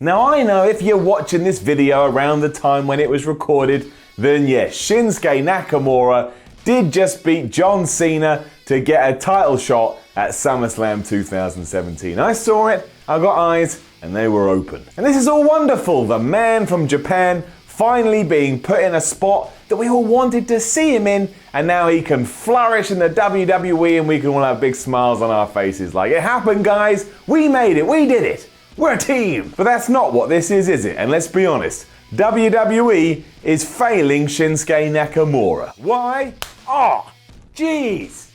Now I know if you're watching this video around the time when it was recorded, then yes, Shinsuke Nakamura did just beat John Cena to get a title shot at SummerSlam 2017. I saw it, I got eyes, and they were open. And this is all wonderful, the man from Japan finally being put in a spot that we all wanted to see him in, and now he can flourish in the WWE and we can all have big smiles on our faces like, it happened guys, we made it, we did it, we're a team. But that's not what this is it? And let's be honest, WWE is failing Shinsuke Nakamura. Why? Oh, jeez.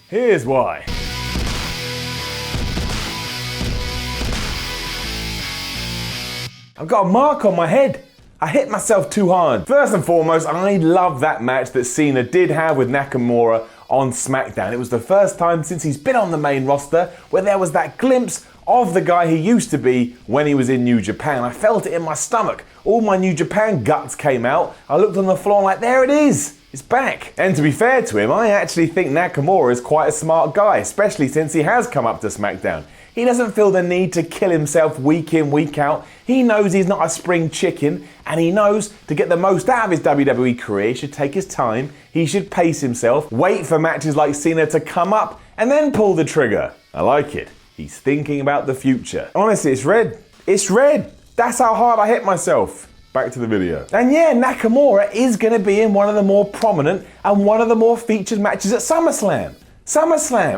Here's why. I've got a mark on my head. I hit myself too hard. First and foremost, I love that match that Cena did have with Nakamura on SmackDown. It was the first time since he's been on the main roster where there was that glimpse of the guy he used to be when he was in New Japan. I felt it in my stomach. All my New Japan guts came out. I looked on the floor like, there it is. It's back. And to be fair to him, I actually think Nakamura is quite a smart guy, especially since he has come up to SmackDown. He doesn't feel the need to kill himself week in, week out. He knows he's not a spring chicken, and he knows to get the most out of his WWE career, he should take his time, he should pace himself, wait for matches like Cena to come up, and then pull the trigger. I like it. He's thinking about the future. Honestly, it's red. It's red. That's how hard I hit myself. Back to the video. And yeah, Nakamura is going to be in one of the more prominent and one of the more featured matches at SummerSlam.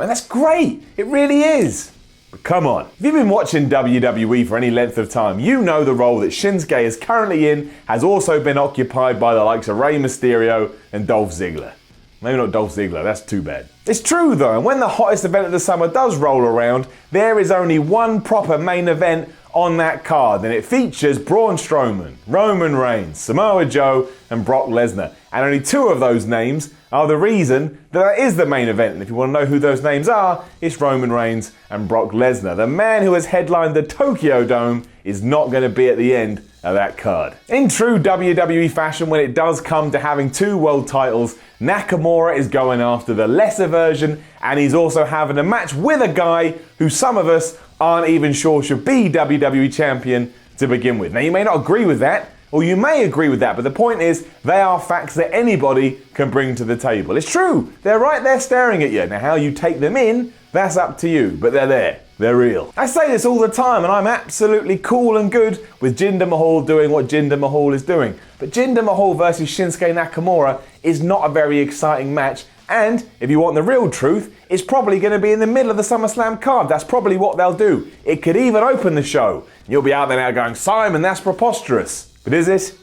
And that's great. It really is. But come on. If you've been watching WWE for any length of time, you know the role that Shinsuke is currently in has also been occupied by the likes of Rey Mysterio and Dolph Ziggler. Maybe not Dolph Ziggler, that's too bad. It's true though, and when the hottest event of the summer does roll around, there is only one proper main event on that card, and it features Braun Strowman, Roman Reigns, Samoa Joe, and Brock Lesnar. And only two of those names are the reason that is the main event. And if you want to know who those names are, it's Roman Reigns and Brock Lesnar. The man who has headlined the Tokyo Dome is not going to be at the end of that card. In true WWE fashion, when it does come to having two world titles, Nakamura is going after the lesser version, and he's also having a match with a guy who some of us aren't even sure should be WWE champion to begin with. Now you may not agree with that, or you may agree with that, but the point is, they are facts that anybody can bring to the table. It's true, they're right there staring at you. Now how you take them in, that's up to you, but they're there. They're real. I say this all the time, and I'm absolutely cool and good with Jinder Mahal doing what Jinder Mahal is doing. But Jinder Mahal versus Shinsuke Nakamura is not a very exciting match, and if you want the real truth, it's probably going to be in the middle of the SummerSlam card. That's probably what they'll do. It could even open the show. You'll be out there now going, Simon, that's preposterous. But is it?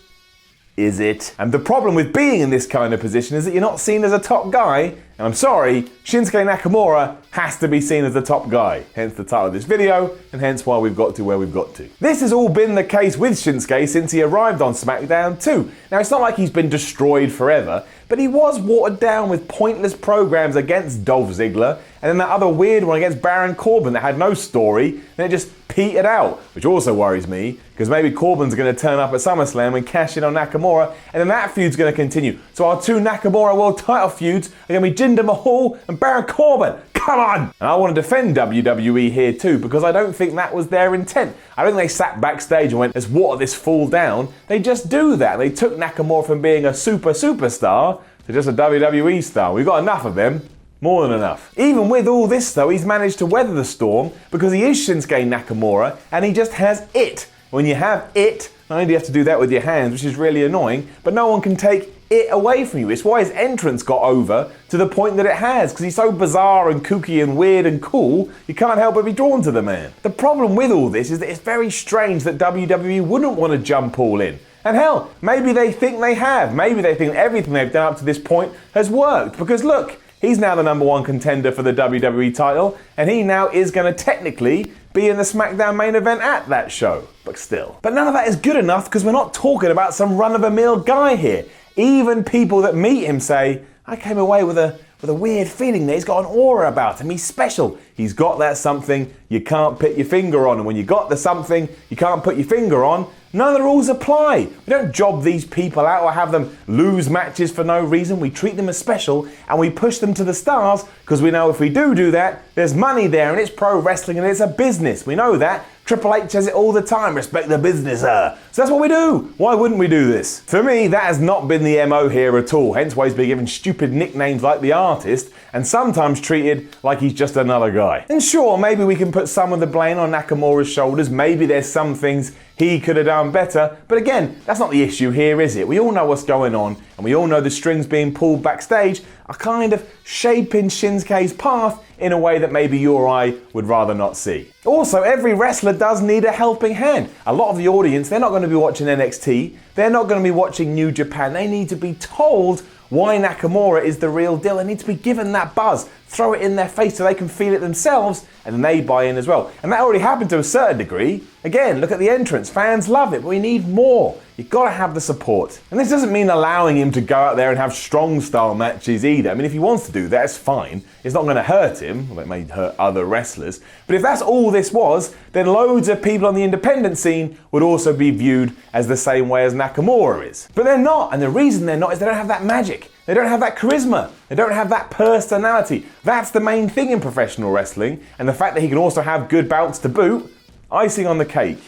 Is it? And the problem with being in this kind of position is that you're not seen as a top guy. And I'm sorry, Shinsuke Nakamura has to be seen as the top guy. Hence the title of this video, and hence why we've got to where we've got to. This has all been the case with Shinsuke since he arrived on SmackDown too. Now it's not like he's been destroyed forever, but he was watered down with pointless programs against Dolph Ziggler, and then that other weird one against Baron Corbin that had no story, and it just petered out, which also worries me, because maybe Corbin's going to turn up at SummerSlam and cash in on Nakamura, and then that feud's going to continue. So our two Nakamura world title feuds are going to be Jinder Mahal and Baron Corbin. Come on! And I want to defend WWE here too, because I don't think that was their intent. I don't think they sat backstage and went, let's water this fool down. They just do that. They took Nakamura from being a superstar to just a WWE star. We've got enough of them. More than enough. Even with all this though, he's managed to weather the storm because he is Shinsuke Nakamura and he just has it. When you have it, not only do you have to do that with your hands, which is really annoying, but no one can take it away from you. It's why his entrance got over to the point that it has, because he's so bizarre and kooky and weird and cool, you can't help but be drawn to the man. The problem with all this is that it's very strange that WWE wouldn't want to jump all in. And hell, maybe they think they have. Maybe they think everything they've done up to this point has worked. Because look, he's now the #1 contender for the WWE title, and he now is going to technically be in the SmackDown main event at that show. But still. But none of that is good enough because we're not talking about some run-of-the-mill guy here. Even people that meet him say, I came away with a weird feeling that he's got an aura about him. He's special. He's got that something you can't put your finger on. And when you got the something you can't put your finger on, none of the rules apply. We don't job these people out or have them lose matches for no reason. We treat them as special and we push them to the stars because we know if we do that, there's money there and it's pro wrestling and it's a business. We know that. Triple H says it all the time, respect the business, So that's what we do. Why wouldn't we do this? For me, that has not been the MO here at all, hence why he's been given stupid nicknames like The Artist, and sometimes treated like he's just another guy. And sure, maybe we can put some of the blame on Nakamura's shoulders, maybe there's some things he could have done better, but again, that's not the issue here, is it? We all know what's going on, and we all know the strings being pulled backstage are kind of shaping Shinsuke's path in a way that maybe you or I would rather not see. Also, every wrestler does need a helping hand. A lot of the audience, they're not going to be watching NXT, they're not going to be watching New Japan, they need to be told why Nakamura is the real deal. They need to be given that buzz, throw it in their face so they can feel it themselves, and then they buy in as well. And that already happened to a certain degree. Again, look at the entrance, fans love it, but we need more. You've got to have the support. And this doesn't mean allowing him to go out there and have strong style matches either. I mean, if he wants to do that, it's fine. It's not going to hurt him, well, it may hurt other wrestlers. But if that's all this was, then loads of people on the independent scene would also be viewed as the same way as Nakamura is. But they're not, and the reason they're not is they don't have that magic. They don't have that charisma. They don't have that personality. That's the main thing in professional wrestling, and the fact that he can also have good bouts to boot, icing on the cake.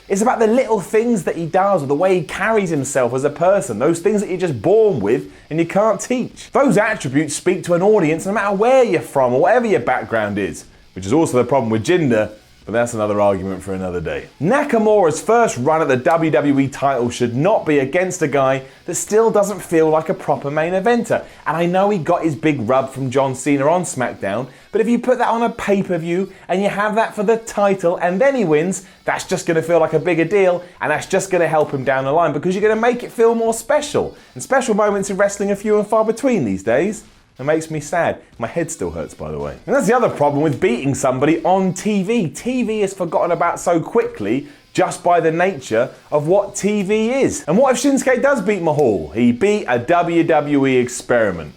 It's about the little things that he does, or the way he carries himself as a person, those things that you're just born with and you can't teach. Those attributes speak to an audience no matter where you're from or whatever your background is, which is also the problem with Jinder, but that's another argument for another day. Nakamura's first run at the WWE title should not be against a guy that still doesn't feel like a proper main eventer. And I know he got his big rub from John Cena on SmackDown, but if you put that on a pay-per-view and you have that for the title and then he wins, that's just going to feel like a bigger deal, and that's just going to help him down the line because you're going to make it feel more special. And special moments in wrestling are few and far between these days. It makes me sad. My head still hurts, by the way. And that's the other problem with beating somebody on TV. TV is forgotten about so quickly just by the nature of what TV is. And what if Shinsuke does beat Mahal? He beat a WWE experiment.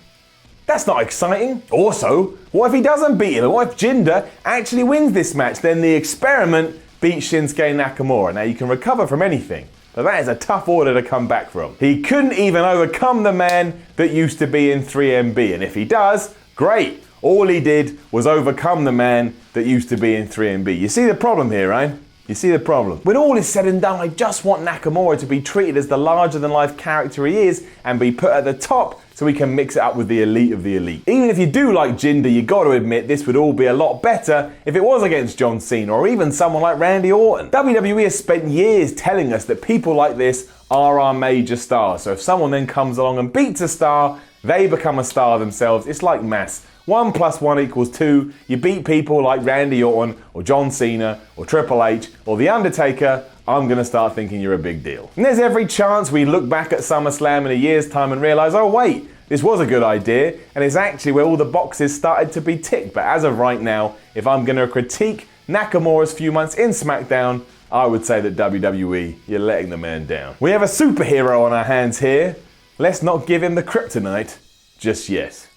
That's not exciting. Also, what if he doesn't beat him? What if Jinder actually wins this match? Then the experiment beats Shinsuke Nakamura. Now, you can recover from anything, but that is a tough order to come back from. He couldn't even overcome the man that used to be in 3MB, and if he does, great. All he did was overcome the man that used to be in 3MB. You see the problem here, right? You see the problem. When all is said and done, I just want Nakamura to be treated as the larger-than-life character he is and be put at the top so we can mix it up with the elite of the elite. Even if you do like Jinder, you got to admit this would all be a lot better if it was against John Cena or even someone like Randy Orton. WWE has spent years telling us that people like this are our major stars. So if someone then comes along and beats a star, they become a star themselves. It's like maths. 1 + 1 = 2. You beat people like Randy Orton or John Cena or Triple H or The Undertaker, I'm going to start thinking you're a big deal. And there's every chance we look back at SummerSlam in a year's time and realise, oh wait, this was a good idea, and it's actually where all the boxes started to be ticked. But as of right now, if I'm going to critique Nakamura's few months in SmackDown, I would say that WWE, you're letting the man down. We have a superhero on our hands here. Let's not give him the kryptonite just yet.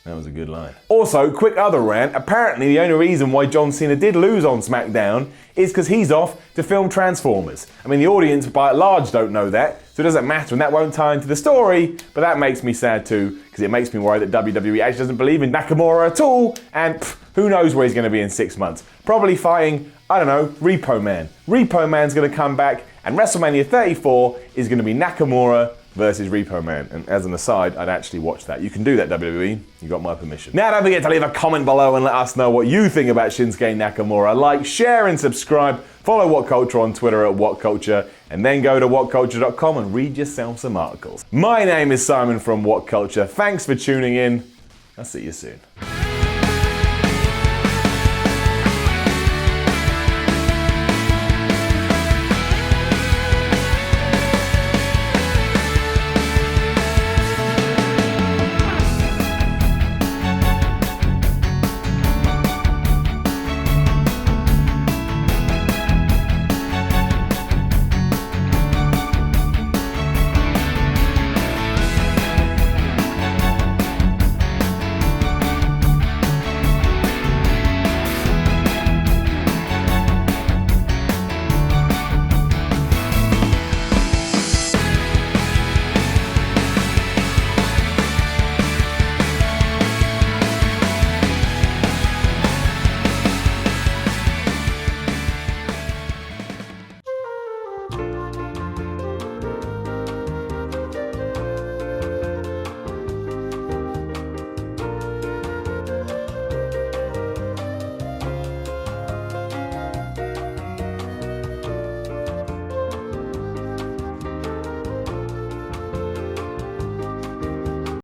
That was a good line. Also, quick other rant. Apparently, the only reason why John Cena did lose on SmackDown is because he's off to film Transformers. I mean, the audience by and large don't know that, so it doesn't matter, and that won't tie into the story, but that makes me sad too, because it makes me worry that WWE actually doesn't believe in Nakamura at all, and who knows where he's going to be in 6 months. Probably fighting, I don't know, Repo Man. Repo Man's going to come back, and WrestleMania 34 is going to be Nakamura versus Repo Man. And as an aside, I'd actually watch that. You can do that, WWE. You got my permission. Now, don't forget to leave a comment below and let us know what you think about Shinsuke Nakamura. Like, share, and subscribe. Follow WhatCulture on Twitter at WhatCulture, and then go to WhatCulture.com and read yourself some articles. My name is Simon from WhatCulture. Thanks for tuning in. I'll see you soon.